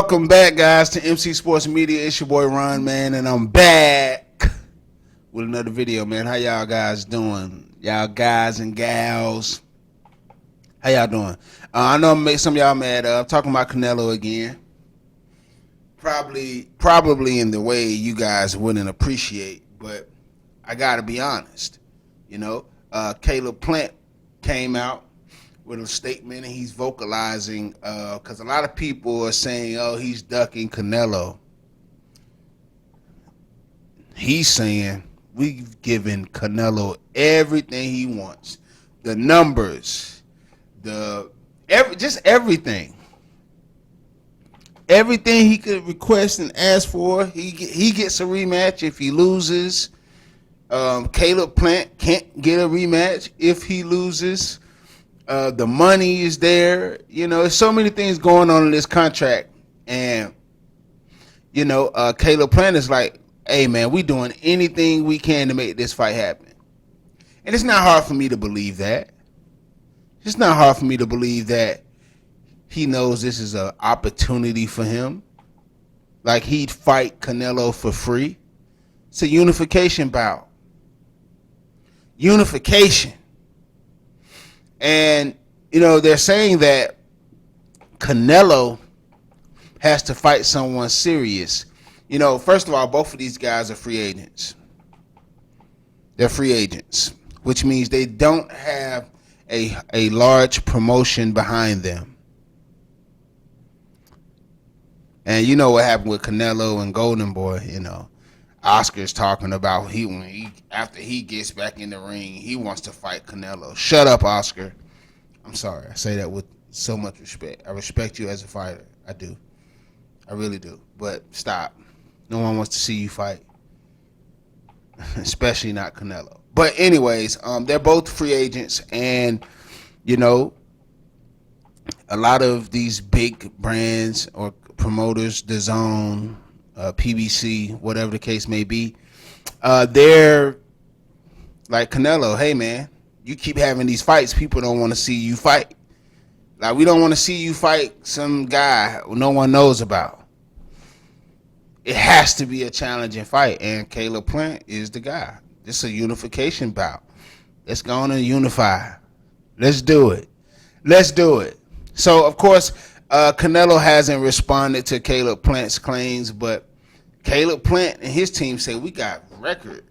Welcome back, guys, to MC Sports Media. It's your boy Ron, man, and I'm back with another video, man. How y'all guys doing? Y'all guys and gals, how y'all doing? I know I'm make some of y'all mad. I'm talking about Canelo again. Probably in the way you guys wouldn't appreciate, but I gotta be honest. You know, Caleb Plant came out with a statement, and he's vocalizing because a lot of people are saying, "Oh, he's ducking Canelo." He's saying we've given Canelo everything he wants, the numbers, just everything he could request and ask for. He gets a rematch if he loses. Caleb Plant can't get a rematch if he loses. The money is there. You know, there's so many things going on in this contract. And, you know, Caleb Plant is like, hey, man, we doing anything we can to make this fight happen. And it's not hard for me to believe that. It's not hard for me to believe that he knows this is an opportunity for him. Like, he'd fight Canelo for free. It's a unification bout. Unification. And, you know, they're saying that Canelo has to fight someone serious. You know, first of all, both of these guys are free agents. They're free agents, which means they don't have a large promotion behind them. And you know what happened with Canelo and Golden Boy, you know. Oscar's talking about after he gets back in the ring, he wants to fight Canelo. Shut up, Oscar. I'm sorry. I say that with so much respect. I respect you as a fighter. I do. I really do. But stop. No one wants to see you fight. Especially not Canelo. But anyways, they're both free agents, and you know, a lot of these big brands or promoters, DAZN, PBC, whatever the case may be, they're like, Canelo, hey man, you keep having these fights, people don't want to see you fight. Like, we don't want to see you fight some guy no one knows about. It has to be a challenging fight, and Caleb Plant is the guy. It's a unification bout. Let's go on and unify. Let's do it. Let's do it. So, of course, Canelo hasn't responded to Caleb Plant's claims, but Caleb Plant and his team say we got record.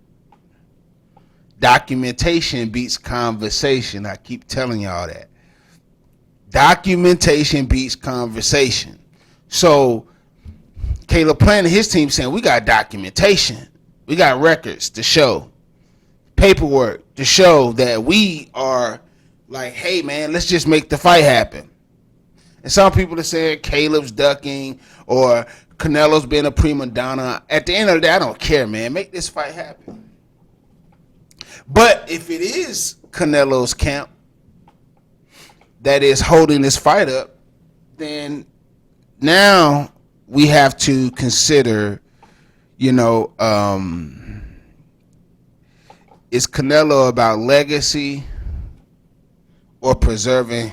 Documentation beats conversation. I keep telling y'all that. Documentation beats conversation. So Caleb Plant and his team saying we got documentation. We got records to show. Paperwork to show that we are like, hey man, let's just make the fight happen. And some people are saying Caleb's ducking or Canelo's being a prima donna. At the end of the day, I don't care, man. Make this fight happen. But if it is Canelo's camp that is holding this fight up, then now we have to consider, you know, is Canelo about legacy or preserving,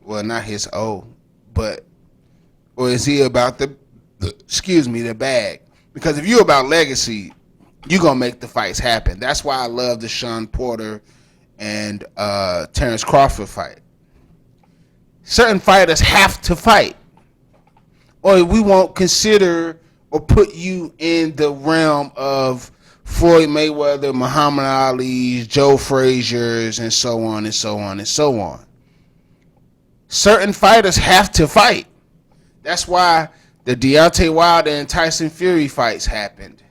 well, not his or is he about the bag? Because if you're about legacy, you're going to make the fights happen. That's why I love the Sean Porter and Terrence Crawford fight. Certain fighters have to fight, or we won't consider or put you in the realm of Floyd Mayweather, Muhammad Ali's, Joe Frazier's, and so on and so on and so on. Certain fighters have to fight. That's why the Deontay Wilder and Tyson Fury fights happened.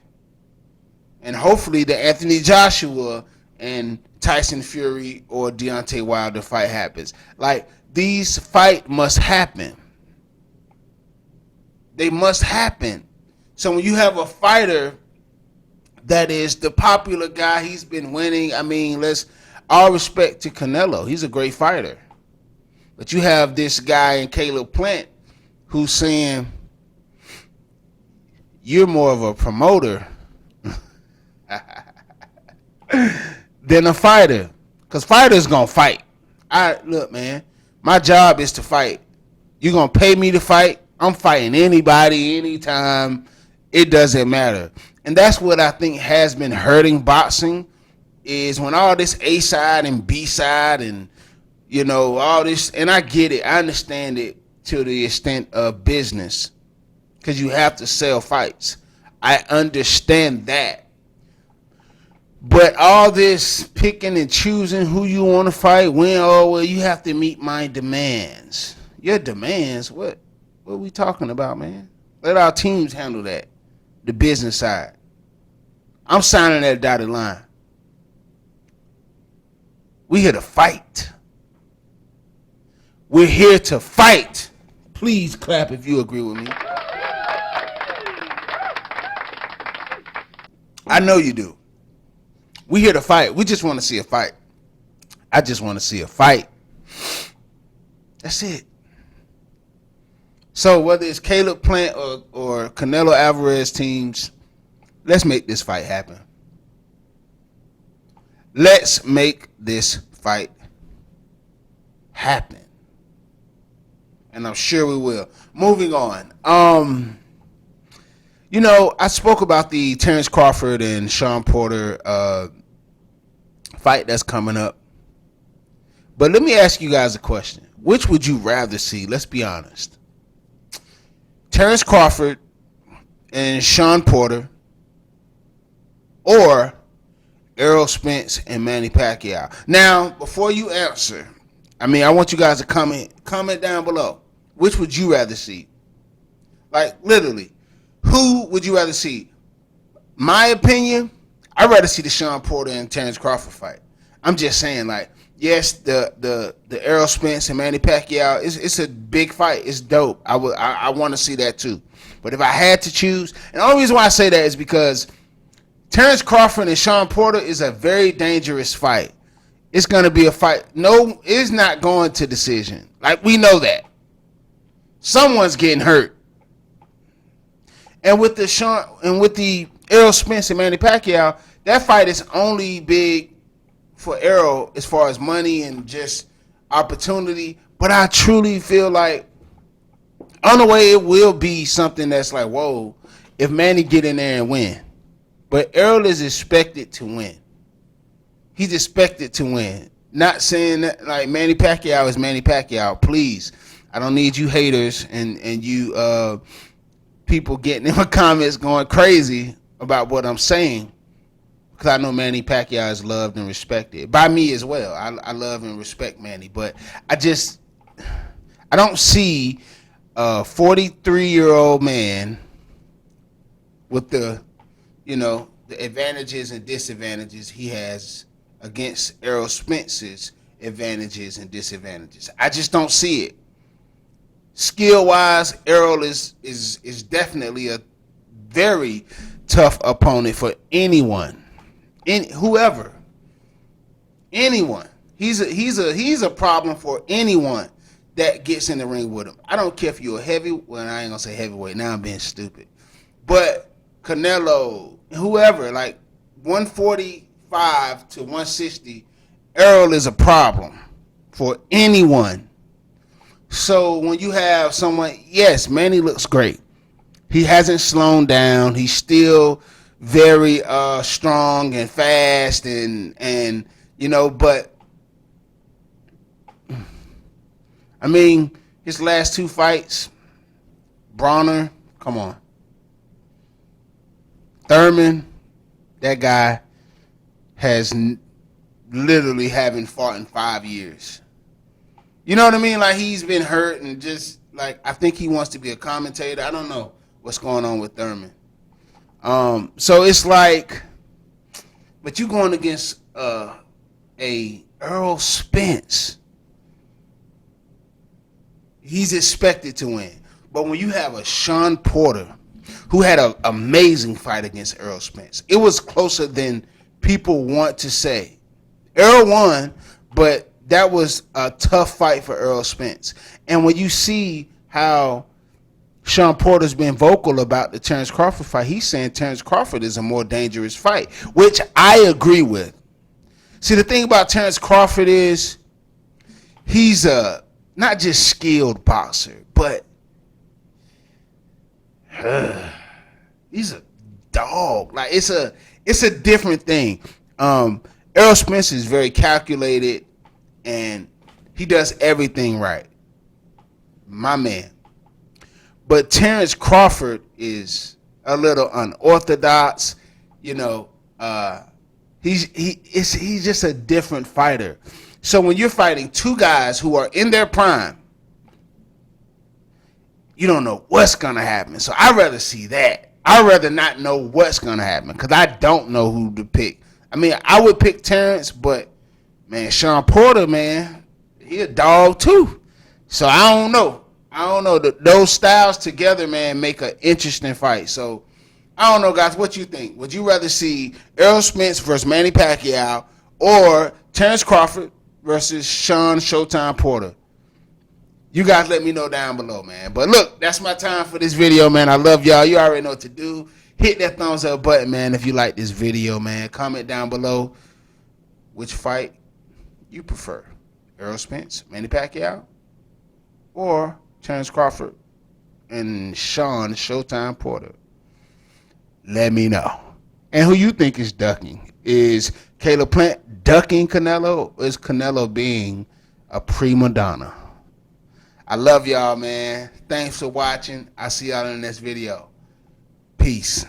And hopefully the Anthony Joshua and Tyson Fury or Deontay Wilder fight happens. Like, these fights must happen. They must happen. So when you have a fighter that is the popular guy, he's been winning. I mean, all respect to Canelo. He's a great fighter. But you have this guy in Caleb Plant who's saying, you're more of a promoter than a fighter. Because fighters going to fight. Look, man, my job is to fight. You're going to pay me to fight. I'm fighting anybody, anytime. It doesn't matter. And that's what I think has been hurting boxing is when all this A side and B side and all this, and I get it, I understand it to the extent of business because you have to sell fights. I understand that. But all this picking and choosing who you want to fight, when, you have to meet my demands. Your demands? What are we talking about, man? Let our teams handle that. The business side. I'm signing that dotted line. We here to fight. We're here to fight. Please clap if you agree with me. I know you do. We here to fight. We just want to see a fight. I just want to see a fight. That's it. So whether it's Caleb Plant or Canelo Alvarez teams, let's make this fight happen. Let's make this fight happen. And I'm sure we will. Moving on. I spoke about the Terrence Crawford and Sean Porter fight that's coming up. But let me ask you guys a question. Which would you rather see? Let's be honest. Terrence Crawford and Sean Porter or Errol Spence and Manny Pacquiao. Now, before you answer, I want you guys to comment down below. Which would you rather see? Like, literally, who would you rather see? My opinion, I'd rather see the Sean Porter and Terrence Crawford fight. I'm just saying, like, yes, the Errol Spence and Manny Pacquiao, it's a big fight. It's dope. I want to see that too. But if I had to choose, and the only reason why I say that is because Terrence Crawford and Sean Porter is a very dangerous fight. It's going to be a fight. No, it's not going to decision. Like, we know that. Someone's getting hurt. And with the Errol Spence and Manny Pacquiao, that fight is only big for Errol as far as money and just opportunity. But I truly feel like on the way it will be something that's like, whoa, if Manny get in there and win. But Errol is expected to win. He's expected to win. Not saying that like Manny Pacquiao is Manny Pacquiao. Please, I don't need you haters and you people getting in my comments going crazy about what I'm saying. Because I know Manny Pacquiao is loved and respected. By me as well. I love and respect Manny. But I don't see a 43-year-old man with the advantages and disadvantages he has against Errol Spence's advantages and disadvantages. I just don't see it. Skill-wise, Errol is definitely a very tough opponent for anyone. Whoever. Anyone. He's a problem for anyone that gets in the ring with him. I don't care if you're a well, I ain't gonna say heavyweight, now I'm being stupid. But Canelo, whoever, like 145 to 160, Errol is a problem for anyone. So when you have someone, yes, Manny looks great. He hasn't slowed down. He's still very strong and fast and but his last two fights, Bronner, come on. Thurman, that guy has literally haven't fought in 5 years. You know what I mean? Like, he's been hurt and just, like, I think he wants to be a commentator. I don't know what's going on with Thurman. So it's like, but you going against a Errol Spence. He's expected to win. But when you have a Sean Porter, who had an amazing fight against Errol Spence, it was closer than people want to say. Errol won, but that was a tough fight for Errol Spence. And when you see how Sean Porter's been vocal about the Terrence Crawford fight, he's saying Terrence Crawford is a more dangerous fight, which I agree with. See, the thing about Terrence Crawford is he's a not just skilled boxer, but He's a dog. Like it's a different thing. Errol Spence is very calculated and he does everything right. My man. But Terrence Crawford is a little unorthodox. You know, he's just a different fighter. So when you're fighting two guys who are in their prime, you don't know what's gonna happen. So I'd rather see that. I'd rather not know what's gonna happen because I don't know who to pick. I mean, I would pick Terrence, but man, Sean Porter, man, he a dog too. So I don't know. Those styles together, man, make an interesting fight. So I don't know, guys. What you think? Would you rather see Errol Spence versus Manny Pacquiao or Terrence Crawford versus Sean Showtime Porter? You guys let me know down below, man. But look, that's my time for this video, man. I love y'all. You already know what to do. Hit that thumbs up button, man, if you like this video, man. Comment down below which fight you prefer. Errol Spence, Manny Pacquiao, or Terrence Crawford and Sean Showtime Porter. Let me know. And who you think is ducking? Is Caleb Plant ducking Canelo, or is Canelo being a prima donna? I love y'all, man. Thanks for watching. I'll see y'all in the next video. Peace.